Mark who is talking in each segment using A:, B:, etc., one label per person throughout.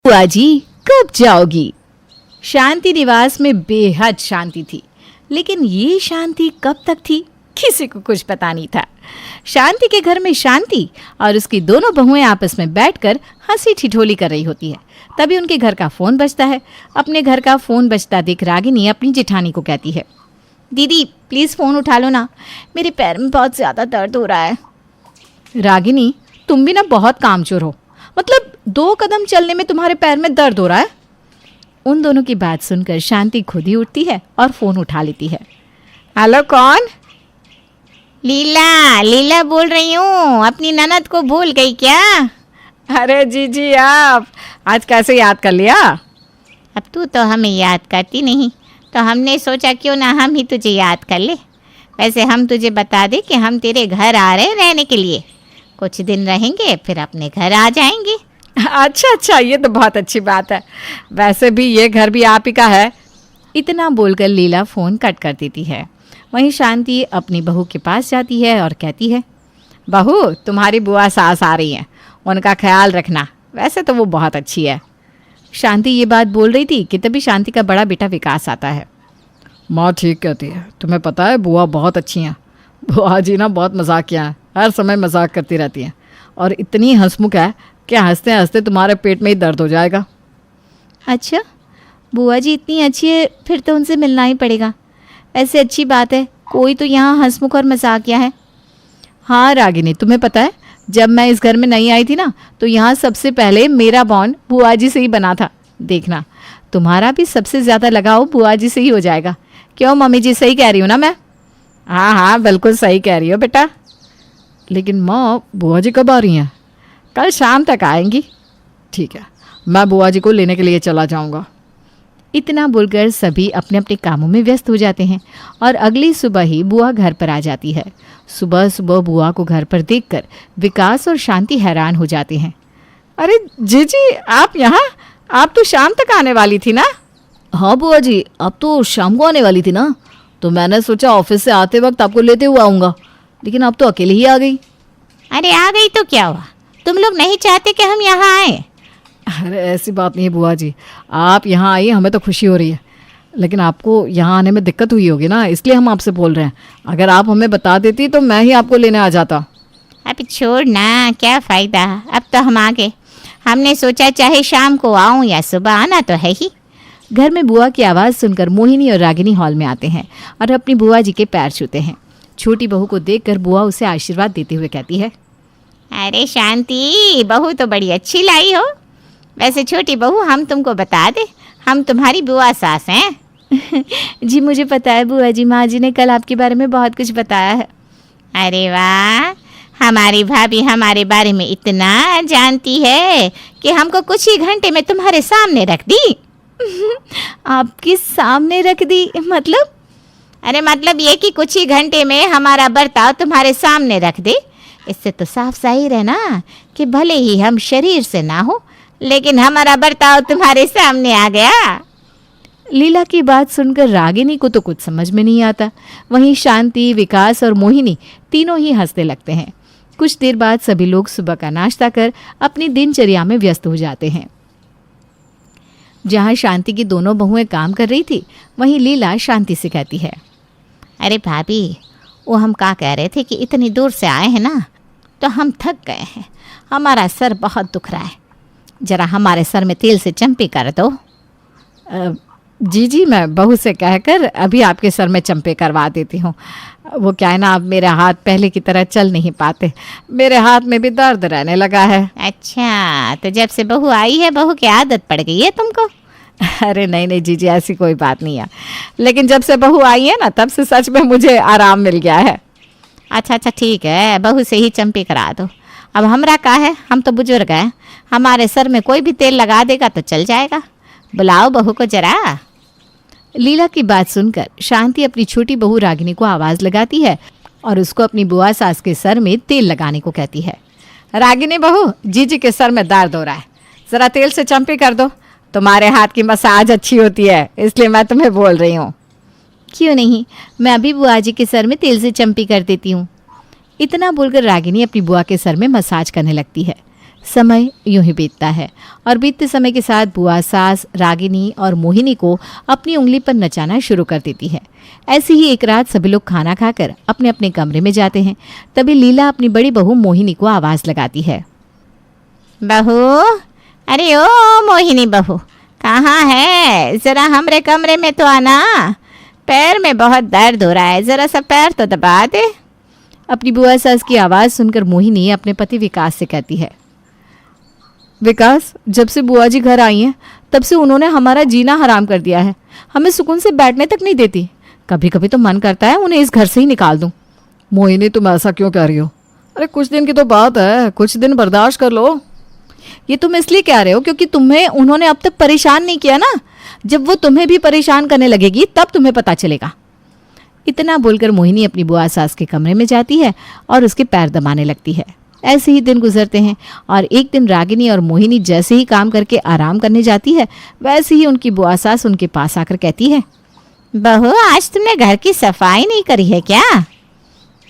A: बुआ जी कब जाओगी? शांति निवास में बेहद शांति थी, लेकिन ये शांति कब तक थी किसी को कुछ पता नहीं था। शांति के घर में शांति और उसकी दोनों बहुएं आपस में बैठकर हंसी ठिठोली कर रही होती है। तभी उनके घर का फोन बजता है। अपने घर का फोन बजता देख रागिनी अपनी जेठानी को कहती है, दीदी प्लीज़ फ़ोन उठा लो ना, मेरे पैर में बहुत ज़्यादा दर्द हो रहा है। रागिनी, तुम भी ना बहुत कामचोर हो, मतलब 2 कदम चलने में तुम्हारे पैर में दर्द हो रहा है। उन दोनों की बात सुनकर शांति खुद ही उठती है और फ़ोन उठा लेती है। हेलो, कौन?
B: लीला बोल रही हूँ। अपनी ननद को भूल गई क्या?
A: अरे जी आप आज कैसे याद कर लिया?
B: अब तू तो हमें याद करती नहीं, तो हमने सोचा क्यों ना हम ही तुझे याद कर ले। वैसे हम तुझे बता दें कि हम तेरे घर आ रहे हैं रहने के लिए। कुछ दिन रहेंगे फिर अपने घर आ जाएंगे।
A: अच्छा, ये तो बहुत अच्छी बात है। वैसे भी ये घर भी आप ही का है। इतना बोलकर लीला फ़ोन कट कर देती है। वहीं शांति अपनी बहू के पास जाती है और कहती है, बहू तुम्हारी बुआ सास आ रही हैं, उनका ख्याल रखना। वैसे तो वो बहुत अच्छी है। शांति ये बात बोल रही थी कि तभी शांति का बड़ा बेटा विकास आता है।
C: माँ ठीक कहती है, तुम्हें पता है बुआ बहुत अच्छी हैं। बुआ जी ना बहुत मजाकिया हैं, हर समय मजाक करती रहती हैं और इतनी हंसमुख है कि हंसते हंसते तुम्हारे पेट में ही दर्द हो जाएगा।
A: अच्छा, बुआ जी इतनी अच्छी है, फिर तो उनसे मिलना ही पड़ेगा। ऐसे अच्छी बात है, कोई तो यहाँ हंसमुख और मजाकिया है। हाँ रागिनी, तुम्हें पता है जब मैं इस घर में नहीं आई थी ना, तो यहाँ सबसे पहले मेरा बॉन्ड बुआ जी से ही बना था। देखना तुम्हारा भी सबसे ज़्यादा लगाव बुआ जी से ही हो जाएगा। क्यों मम्मी जी, सही कह रही हूँ ना मैं?
C: हाँ बिल्कुल सही कह रही हो बेटा। लेकिन माँ बुआ जी कब आ रही हैं?
A: कल शाम तक आएंगी।
C: ठीक है, मैं बुआ जी को लेने के लिए चला जाऊँगा।
A: इतना बोलकर सभी अपने अपने कामों में व्यस्त हो जाते हैं और अगली सुबह ही बुआ घर पर आ जाती है। सुबह सुबह बुआ को घर पर देखकर विकास और शांति हैरान हो जाते हैं।
C: अरे जी आप यहाँ? आप तो शाम तक आने वाली थी ना?
D: हाँ बुआ जी, अब तो शाम को आने वाली थी ना, तो मैंने सोचा ऑफिस से आते वक्त आपको लेते हुए आऊँगा, लेकिन अब तो अकेले ही आ गई।
B: अरे आ गई तो क्या हुआ, तुम लोग नहीं चाहते कि हम यहाँ आए?
C: अरे ऐसी बात नहीं है बुआ जी, आप यहाँ आई हमें तो खुशी हो रही है, लेकिन आपको यहाँ आने में दिक्कत हुई होगी ना, इसलिए हम आपसे बोल रहे हैं। अगर आप हमें बता देती तो मैं ही आपको लेने आ जाता।
B: अब छोड़ ना, क्या फ़ायदा, अब तो हम आ गए। हमने सोचा चाहे शाम को आऊँ या सुबह, आना तो है ही।
A: घर में बुआ की आवाज़ सुनकर मोहिनी और रागिनी हॉल में आते हैं और अपनी बुआ जी के पैर छूते हैं। छोटी बहू को देखकर बुआ उसे आशीर्वाद देते हुए कहती है,
B: अरे शांति, बहू तो बड़ी अच्छी लाई हो। वैसे छोटी बहू, हम तुमको बता दे, हम तुम्हारी बुआ सास हैं।
A: जी मुझे पता है बुआ जी, माँ जी ने कल आपके बारे में बहुत कुछ बताया है।
B: अरे वाह, हमारी भाभी हमारे बारे में इतना जानती है कि हमको कुछ ही घंटे में तुम्हारे सामने रख दी।
A: आपके सामने रख दी मतलब?
B: अरे मतलब ये कि कुछ ही घंटे में हमारा बर्ताव तुम्हारे सामने रख दे। इससे तो साफ जाहिर है ना कि भले ही हम शरीर से ना हो, लेकिन हमारा बर्ताव तुम्हारे सामने आ गया।
A: लीला की बात सुनकर रागिनी को तो कुछ समझ में नहीं आता। वहीं शांति, विकास और मोहिनी तीनों ही हंसने लगते हैं। कुछ देर बाद सभी लोग सुबह का नाश्ता कर अपनी दिनचर्या में व्यस्त हो जाते हैं। जहाँ शांति की दोनों बहुएं काम कर रही थी, वहीं लीला शांति से कहती है,
B: अरे भाभी, वो हम क्या कह रहे थे कि इतनी दूर से आए हैं ना, तो हम थक गए हैं, हमारा सर बहुत दुख रहा है। जरा हमारे सर में तेल से चंपी कर दो।
C: जी मैं बहू से कहकर अभी आपके सर में चंपे करवा देती हूँ। वो क्या है ना, अब मेरे हाथ पहले की तरह चल नहीं पाते, मेरे हाथ में भी दर्द रहने लगा है।
B: अच्छा, तो जब से बहू आई है, बहू की आदत पड़ गई है तुमको?
C: अरे नहीं जी ऐसी कोई बात नहीं है, लेकिन जब से बहू आई है ना, तब से सच में मुझे आराम मिल गया है।
B: अच्छा ठीक है, बहू से ही चंपी करा दो। अब हमरा का है, हम तो बुजुर्ग हैं, हमारे सर में कोई भी तेल लगा देगा तो चल जाएगा। बुलाओ बहू को जरा।
A: लीला की बात सुनकर शांति अपनी छोटी बहू रागिनी को आवाज़ लगाती है और उसको अपनी बुआ सास के सर में तेल लगाने को कहती है।
C: रागिनी बहू, जीजी के सर में दर्द हो रहा है, ज़रा तेल से चंपी कर दो। तुम्हारे हाथ की मसाज अच्छी होती है, इसलिए मैं तुम्हें बोल रही हूँ।
A: क्यों नहीं, मैं अभी बुआ जी के सर में तेल से चंपी कर देती हूँ। इतना बोलकर रागिनी अपनी बुआ के सर में मसाज करने लगती है। समय यूं ही बीतता है और बीतते समय के साथ बुआ सास रागिनी और मोहिनी को अपनी उंगली पर नचाना शुरू कर देती है। ऐसी ही एक रात सभी लोग खाना खाकर अपने अपने कमरे में जाते हैं। तभी लीला अपनी बड़ी बहू मोहिनी को आवाज़ लगाती है।
B: बहू, अरे ओ मोहिनी बहू, कहाँ है? ज़रा हमरे कमरे में तो आना, पैर में बहुत दर्द हो रहा है, ज़रा सा पैर तो दबा दे।
A: अपनी बुआ सास की आवाज़ सुनकर मोहिनी अपने पति विकास से कहती है, विकास, जब से बुआ जी घर आई हैं तब से उन्होंने हमारा जीना हराम कर दिया है। हमें सुकून से बैठने तक नहीं देती। कभी कभी तो मन करता है उन्हें इस घर से ही निकाल दूं।
C: मोहिनी, तुम ऐसा क्यों कह रही हो? अरे कुछ दिन की तो बात है, कुछ दिन बर्दाश्त कर लो।
A: ये तुम इसलिए कह रहे हो क्योंकि तुम्हें उन्होंने अब तक परेशान नहीं किया ना। जब वो तुम्हें भी परेशान करने लगेगी तब तुम्हें पता चलेगा। इतना बोलकर मोहिनी अपनी बुआ सास के कमरे में जाती है और उसके पैर दबाने लगती है। ऐसे ही दिन गुजरते हैं और एक दिन रागिनी और मोहिनी जैसे ही काम करके आराम करने जाती है, वैसे ही उनकी बुआ सास उनके पास आकर कहती है,
B: बहू, आज तुमने घर की सफाई नहीं करी है क्या?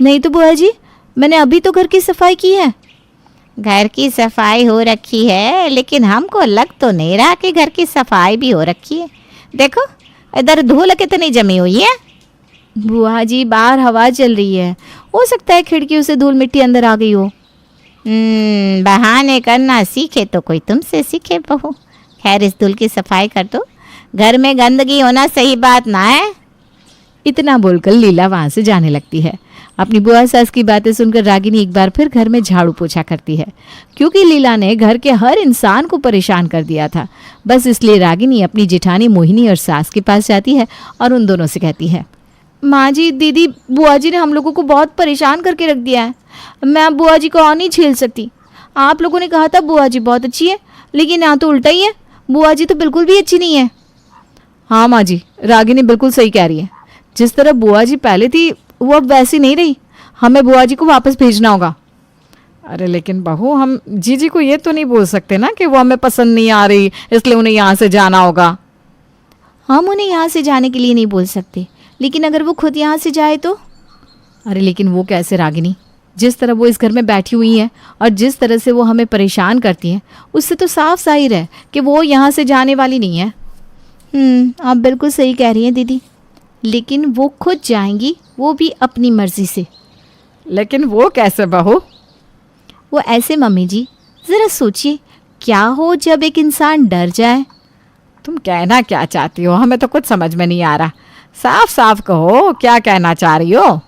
A: नहीं तो बुआ जी, मैंने अभी तो घर की सफाई की है।
B: घर की सफाई हो रखी है, लेकिन हमको लग तो नहीं रहा कि घर की सफाई भी हो रखी है। देखो, इधर धूल कितनी जमी हुई है।
A: बुआ जी, बाहर हवा चल रही है, हो सकता है खिड़कियों से धूल मिट्टी अंदर आ गई हो।
B: बहाने करना सीखे तो कोई तुमसे सीखे बहू। खैर, इस धूल की सफाई कर दो, घर में गंदगी होना सही बात ना है।
A: इतना बोलकर लीला वहां से जाने लगती है। अपनी बुआ सास की बातें सुनकर रागिनी एक बार फिर घर में झाड़ू पोछा करती है, क्योंकि लीला ने घर के हर इंसान को परेशान कर दिया था। बस इसलिए रागिनी अपनी जेठानी मोहिनी और सास के पास जाती है और उन दोनों से कहती है, माँ जी, दीदी, बुआ जी ने हम लोगों को बहुत परेशान करके रख दिया है। मैं अब बुआ जी को और नहीं झेल सकती। आप लोगों ने कहा था बुआ जी बहुत अच्छी है, लेकिन यहाँ तो उल्टा ही है। बुआ जी तो बिल्कुल भी अच्छी नहीं है।
C: हाँ माँ जी, रागिनी बिल्कुल सही कह रही है। जिस तरह बुआ जी पहले थी वो अब वैसी नहीं रही। हमें बुआ जी को वापस भेजना होगा। अरे लेकिन बहू, हम जीजी को ये तो नहीं बोल सकते ना कि वो हमें पसंद नहीं आ रही, इसलिए उन्हें यहाँ से जाना होगा।
A: हम उन्हें यहाँ से जाने के लिए नहीं बोल सकते, लेकिन अगर वो खुद यहाँ से जाए तो?
C: अरे लेकिन वो कैसे रागिनी? जिस तरह वो इस घर में बैठी हुई हैं और जिस तरह से वो हमें परेशान करती हैं, उससे तो साफ जाहिर है कि वो यहाँ से जाने वाली नहीं है।
A: आप बिल्कुल सही कह रही हैं दीदी, लेकिन वो खुद जाएंगी, वो भी अपनी मर्जी से।
C: लेकिन वो कैसे बहू?
A: वो ऐसे मम्मी जी, ज़रा सोचिए, क्या हो जब एक इंसान डर जाए।
C: तुम कहना क्या चाहती हो? हमें तो कुछ समझ में नहीं आ रहा। साफ साफ कहो, क्या कहना चाह रही हो?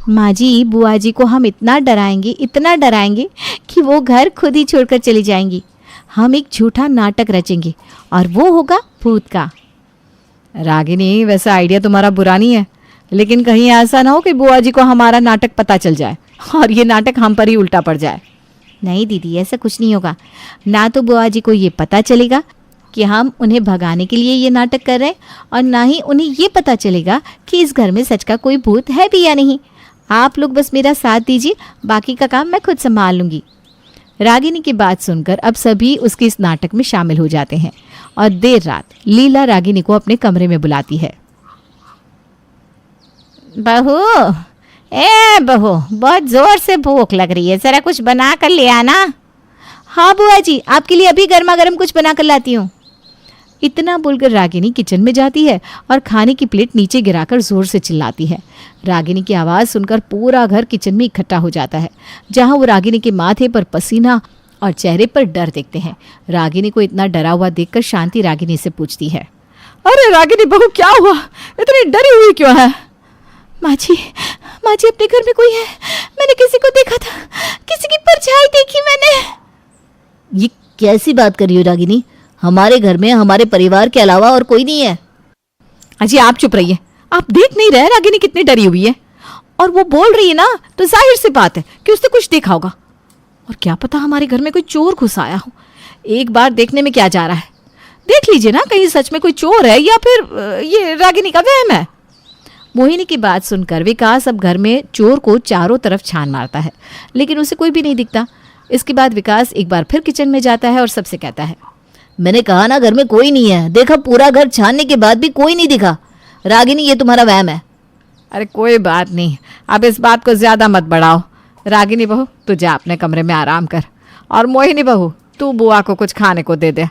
A: माँ जी, बुआ जी को हम इतना डराएंगे कि वो घर खुद ही छोड़कर चली जाएंगी। हम एक झूठा नाटक रचेंगे और वो होगा भूत का।
C: रागिनी, वैसा आइडिया तुम्हारा बुरा नहीं है, लेकिन कहीं ऐसा ना हो कि बुआ जी को हमारा नाटक पता चल जाए और ये नाटक हम पर ही उल्टा पड़ जाए।
A: नहीं दीदी, ऐसा कुछ नहीं होगा। ना तो बुआ जी को ये पता चलेगा कि हम उन्हें भगाने के लिए ये नाटक कर रहे हैं, और ना ही उन्हें ये पता चलेगा कि इस घर में सच का कोई भूत है भी या नहीं। आप लोग बस मेरा साथ दीजिए, बाकी का काम मैं खुद संभाल लूँगी। रागिनी की बात सुनकर अब सभी उसके इस नाटक में शामिल हो जाते हैं और देर रात लीला रागिनी को अपने कमरे में बुलाती है।
B: बहू, बहू, बहुत जोर से भूख लग रही है, जरा कुछ बना कर ले आना।
A: हाँ बुआ जी, आपके लिए अभी गर्मा गर्म कुछ बना कर लाती हूँ। इतना बोलकर रागिनी किचन में जाती है और खाने की प्लेट नीचे गिराकर जोर से चिल्लाती है। रागिनी की आवाज़ सुनकर पूरा घर किचन में इकट्ठा हो जाता है, जहाँ वो रागिनी के माथे पर पसीना और चेहरे पर डर देखते हैं। रागिनी को इतना डरा हुआ देखकर शांति रागिनी से पूछती है,
C: अरे रागिनी बहू, क्या हुआ? इतनी डरी हुई क्यों है?
A: माँ जी, अपने घर में कोई है। मैंने किसी को देखा था, किसी की परछाई देखी मैंने।
D: ये कैसी बात कर रही हो रागिनी? हमारे घर में हमारे परिवार के अलावा और कोई नहीं है।
C: अजी आप चुप रहिए। आप देख नहीं रहे रागिनी कितनी डरी हुई है? और वो बोल रही है ना, तो जाहिर सी बात है कि उसने कुछ देखा होगा। और क्या पता हमारे घर में कोई चोर घुस आया हो। एक बार देखने में क्या जा रहा है? देख लीजिए ना, कहीं सच में कोई चोर है या फिर ये रागिनी का वहम है।
A: मोहिनी की बात सुनकर विकास अब घर में चोर को चारों तरफ छान मारता है, लेकिन उसे कोई भी नहीं दिखता। इसके बाद विकास एक बार फिर किचन में जाता है और सबसे कहता है,
D: मैंने कहा ना घर में कोई नहीं है। देखा, पूरा घर छानने के बाद भी कोई नहीं दिखा। रागिनी, ये तुम्हारा वहम है।
C: अरे कोई बात नहीं, अब इस बात को ज्यादा मत बढ़ाओ। रागिनी बहू, तू जा अपने कमरे में आराम कर और मोहिनी बहू, तू बुआ को कुछ खाने को दे दे।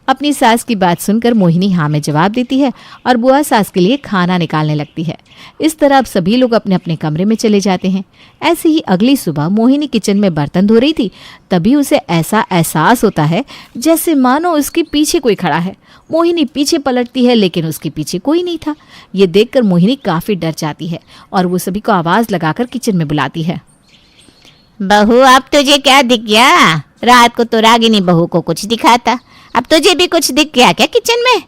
A: अपनी सास की बात सुनकर मोहिनी हाँ में जवाब देती है और बुआ सास के लिए खाना निकालने लगती है। इस तरह अब सभी लोग अपने अपने कमरे में चले जाते हैं। ऐसे ही अगली सुबह मोहिनी किचन में बर्तन धो रही थी, तभी उसे ऐसा एहसास होता है जैसे मानो उसके पीछे कोई खड़ा है। मोहिनी पीछे पलटती है, लेकिन उसके पीछे कोई नहीं था। ये देखकर मोहिनी काफ़ी डर जाती है और वो सभी को आवाज़ लगाकर किचन में बुलाती है।
B: बहू, अब तुझे क्या दिख गया? रात को तो रागिनी बहू को कुछ दिखा था, अब तुझे भी कुछ दिख गया क्या किचन में?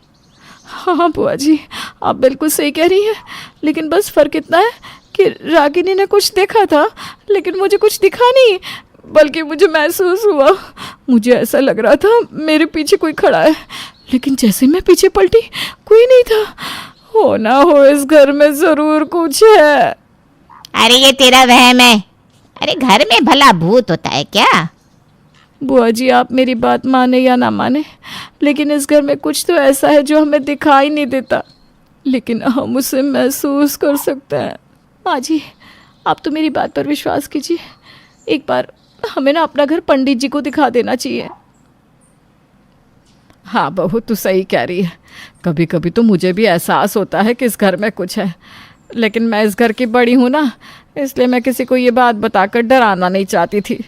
C: हाँ बुआ जी, आप बिल्कुल सही कह रही हैं, लेकिन बस फ़र्क इतना है कि रागिनी ने कुछ देखा था, लेकिन मुझे कुछ दिखा नहीं, बल्कि मुझे महसूस हुआ, मुझे ऐसा लग रहा था मेरे पीछे कोई खड़ा है, लेकिन जैसे मैं पीछे पलटी कोई नहीं था। हो ना हो इस घर में ज़रूर कुछ है।
B: अरे ये तेरा वहम है। अरे घर में भला भूत होता है क्या?
C: बुआ जी, आप मेरी बात माने या ना माने, लेकिन इस घर में कुछ तो ऐसा है जो हमें दिखाई नहीं देता, लेकिन हम उसे महसूस कर सकते हैं। माँ जी, आप तो मेरी बात पर विश्वास कीजिए, एक बार हमें ना अपना घर पंडित जी को दिखा देना चाहिए। हाँ बहू, तू सही कह रही है। कभी कभी तो मुझे भी एहसास होता है कि इस घर में कुछ है, लेकिन मैं इस घर की बड़ी हूँ ना, इसलिए मैं किसी को ये बात बताकर डराना नहीं चाहती थी।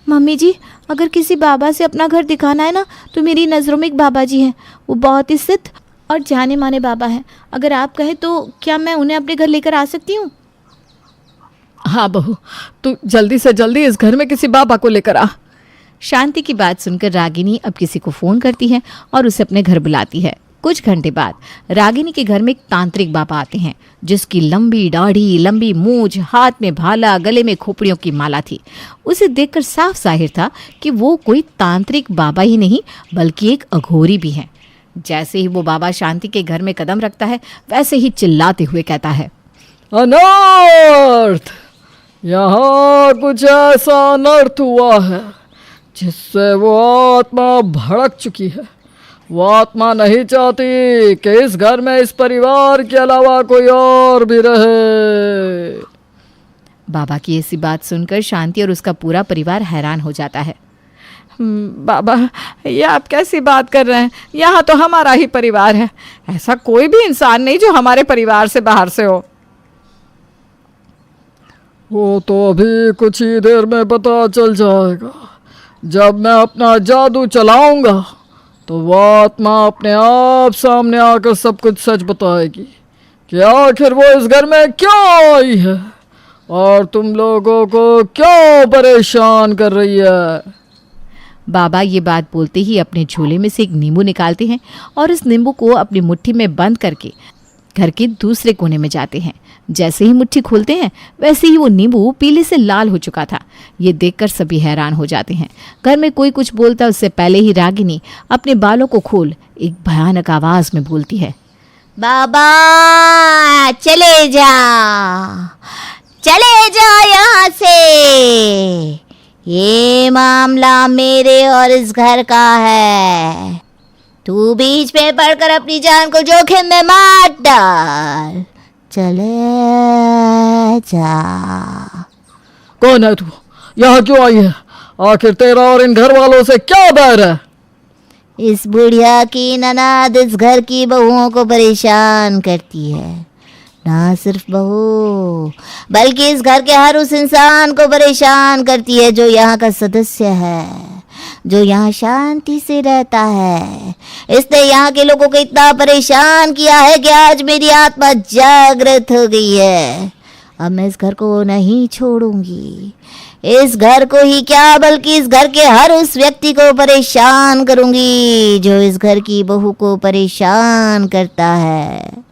A: मम्मी जी, अगर किसी बाबा से अपना घर दिखाना है ना, तो मेरी नज़रों में एक बाबा जी हैं। वो बहुत ही सिद्ध और जाने माने बाबा हैं। अगर आप कहें तो क्या मैं उन्हें अपने घर लेकर आ सकती हूँ?
C: हाँ बहू, तू जल्दी से जल्दी इस घर में किसी बाबा को लेकर आ।
A: शांति की बात सुनकर रागिनी अब किसी को फ़ोन करती है और उसे अपने घर बुलाती है। कुछ घंटे बाद रागिनी के घर में एक तांत्रिक बाबा आते हैं, जिसकी लंबी दाढ़ी, लंबी मूंछ, हाथ में भाला, गले में खोपड़ियों की माला थी। उसे देखकर साफ जाहिर था कि वो कोई तांत्रिक बाबा ही नहीं, बल्कि एक अघोरी भी है। जैसे ही वो बाबा शांति के घर में कदम रखता है, वैसे ही चिल्लाते हुए कहता है,
C: अनर्थ! यहाँ कुछ ऐसा अनर्थ हुआ है जिससे वो आत्मा भड़क चुकी है। वो आत्मा नहीं चाहती कि इस घर में इस परिवार के अलावा कोई और भी रहे।
A: बाबा की ऐसी बात सुनकर शांति और उसका पूरा परिवार हैरान हो जाता है।
C: बाबा, ये आप कैसी बात कर रहे हैं? यहाँ तो हमारा ही परिवार है, ऐसा कोई भी इंसान नहीं जो हमारे परिवार से बाहर से हो। वो तो अभी कुछ ही देर में पता चल जाएगा। जब मैं अपना जादू चलाऊंगा तो वो आत्मा अपने आप सामने आकर सब कुछ सच बताएगी कि आखिर वो इस घर में क्यों आई है और तुम लोगों को क्यों परेशान कर रही है।
A: बाबा ये बात बोलते ही अपने झोले में से एक नींबू निकालते हैं और इस नींबू को अपनी मुट्ठी में बंद करके घर के दूसरे कोने में जाते हैं। जैसे ही मुट्ठी खोलते हैं, वैसे ही वो नींबू पीले से लाल हो चुका था। ये देखकर सभी हैरान हो जाते हैं। घर में कोई कुछ बोलता उससे पहले ही रागिनी अपने बालों को खोल एक भयानक आवाज में बोलती है,
B: बाबा चले जा, चले जा यहाँ से। ये मामला मेरे और इस घर का है। तू बीच में पड़कर अपनी जान को जोखिम में मत डाल। चले जा।
C: कौन है तू? यहाँ क्यों आई है? आखिर तेरा और इन घर वालों से क्या बैर है?
B: इस बुढ़िया की ननाद इस घर की बहुओं को परेशान करती है। ना सिर्फ बहू, बल्कि इस घर के हर उस इंसान को परेशान करती है जो यहाँ का सदस्य है, जो यहाँ शांति से रहता है। इसने यहाँ के लोगों को इतना परेशान किया है कि आज मेरी आत्मा जागृत हो गई है। अब मैं इस घर को नहीं छोड़ूंगी। इस घर को ही क्या, बल्कि इस घर के हर उस व्यक्ति को परेशान करूंगी जो इस घर की बहू को परेशान करता है।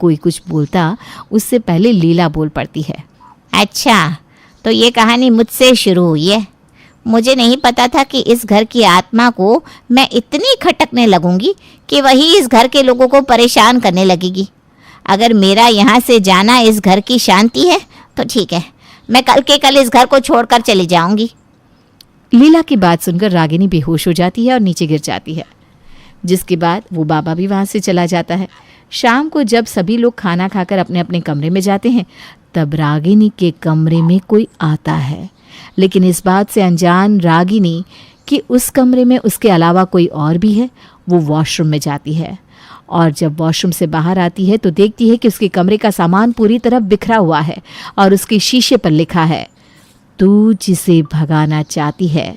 A: कोई कुछ बोलता उससे पहले लीला बोल पड़ती है,
B: अच्छा, तो ये कहानी मुझसे शुरू हुई है। मुझे नहीं पता था कि इस घर की आत्मा को मैं इतनी खटकने लगूंगी कि वही इस घर के लोगों को परेशान करने लगेगी। अगर मेरा यहाँ से जाना इस घर की शांति है तो ठीक है, मैं कल के कल इस घर को छोड़कर चली जाऊंगी।
A: लीला की बात सुनकर रागिनी बेहोश हो जाती है और नीचे गिर जाती है, जिसके बाद वो बाबा भी वहाँ से चला जाता है। शाम को जब सभी लोग खाना खाकर अपने अपने कमरे में जाते हैं, तब रागिनी के कमरे में कोई आता है। लेकिन इस बात से अनजान रागिनी कि उस कमरे में उसके अलावा कोई और भी है, वो वॉशरूम में जाती है। और जब वॉशरूम से बाहर आती है तो देखती है कि उसके कमरे का सामान पूरी तरह बिखरा हुआ है और उसके शीशे पर लिखा है, तू जिसे भगाना चाहती है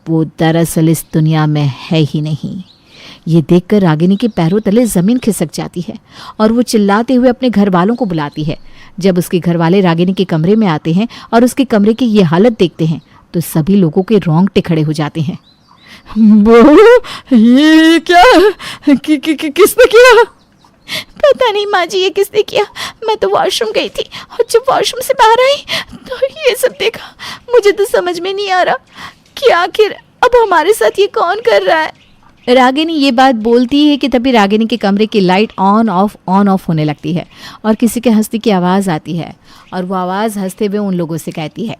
A: वो दरअसल इस दुनिया में है ही नहीं। ये देखकर रागिनी के पैरों तले ज़मीन खिसक जाती है और वो चिल्लाते हुए अपने घर वालों को बुलाती है। जब उसके घर वाले रागिनी के कमरे में आते हैं और उसके कमरे की ये हालत देखते हैं तो सभी लोगों के रोंगटे खड़े हो जाते हैं।
C: बहू, ये क्या किसने किया?
B: पता नहीं माँ जी ये किसने किया। मैं तो वॉशरूम गई थी और जब वॉशरूम से बाहर आई तो ये सब देखा। मुझे तो समझ में नहीं आ रहा कि आखिर अब हमारे साथ ये कौन कर रहा है।
A: रागिनी ये बात बोलती है कि तभी रागिनी के कमरे की लाइट ऑन ऑफ होने लगती है और किसी के हंसने की आवाज़ आती है और वो आवाज़ हंसते हुए उन लोगों से कहती है,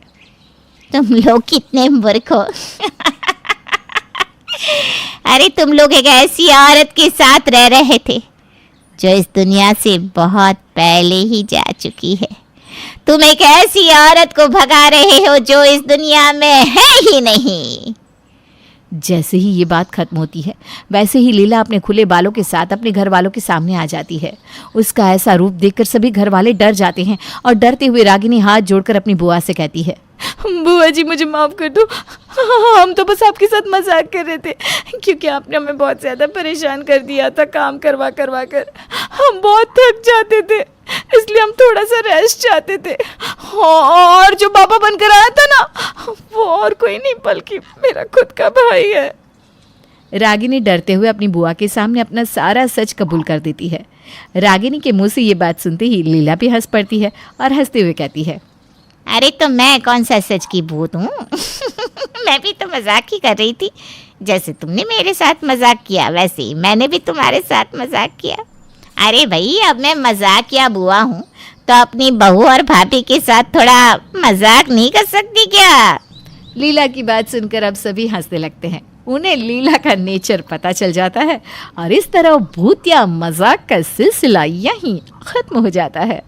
B: तुम लोग कितने मूर्ख हो। अरे तुम लोग एक ऐसी औरत के साथ रह रहे थे जो इस दुनिया से बहुत पहले ही जा चुकी है। तुम एक ऐसी औरत को भगा रहे हो जो इस दुनिया में है ही नहीं।
A: जैसे ही ये बात खत्म होती है वैसे ही लीला अपने खुले बालों के साथ अपने घर वालों के सामने आ जाती है। उसका ऐसा रूप देखकर सभी घर वाले डर जाते हैं और डरते हुए रागिनी हाथ जोड़कर अपनी बुआ से कहती है,
B: बुआ जी मुझे माफ़ कर दो। हम तो बस आपके साथ मजाक कर रहे थे क्योंकि आपने हमें बहुत ज़्यादा परेशान कर दिया था काम करवा कर। हम बहुत थक जाते थे इसलिए हम थोड़ा सा रेस्ट चाहते थे। और जो पापा बनकर आया था ना वो और कोई नहीं बल्कि मेरा खुद का भाई है।
A: रागिनी डरते हुए अपनी बुआ के सामने अपना सारा सच कबूल कर देती है। रागिनी के मुंह से ये बात सुनते ही लीला भी हंस पड़ती है और हंसते हुए कहती है,
B: अरे तो मैं कौन सा सच की भूत हूँ। मैं भी तो मजाक ही कर रही थी। जैसे तुमने मेरे साथ मजाक किया वैसे ही मैंने भी तुम्हारे साथ मजाक किया। अरे भाई अब मैं मजाकिया बुआ हूँ तो अपनी बहू और भाभी के साथ थोड़ा मजाक नहीं कर सकती क्या?
A: लीला की बात सुनकर अब सभी हंसने लगते हैं। उन्हें लीला का नेचर पता चल जाता है और इस तरह भूत या मजाक का सिलसिला यहीं खत्म हो जाता है।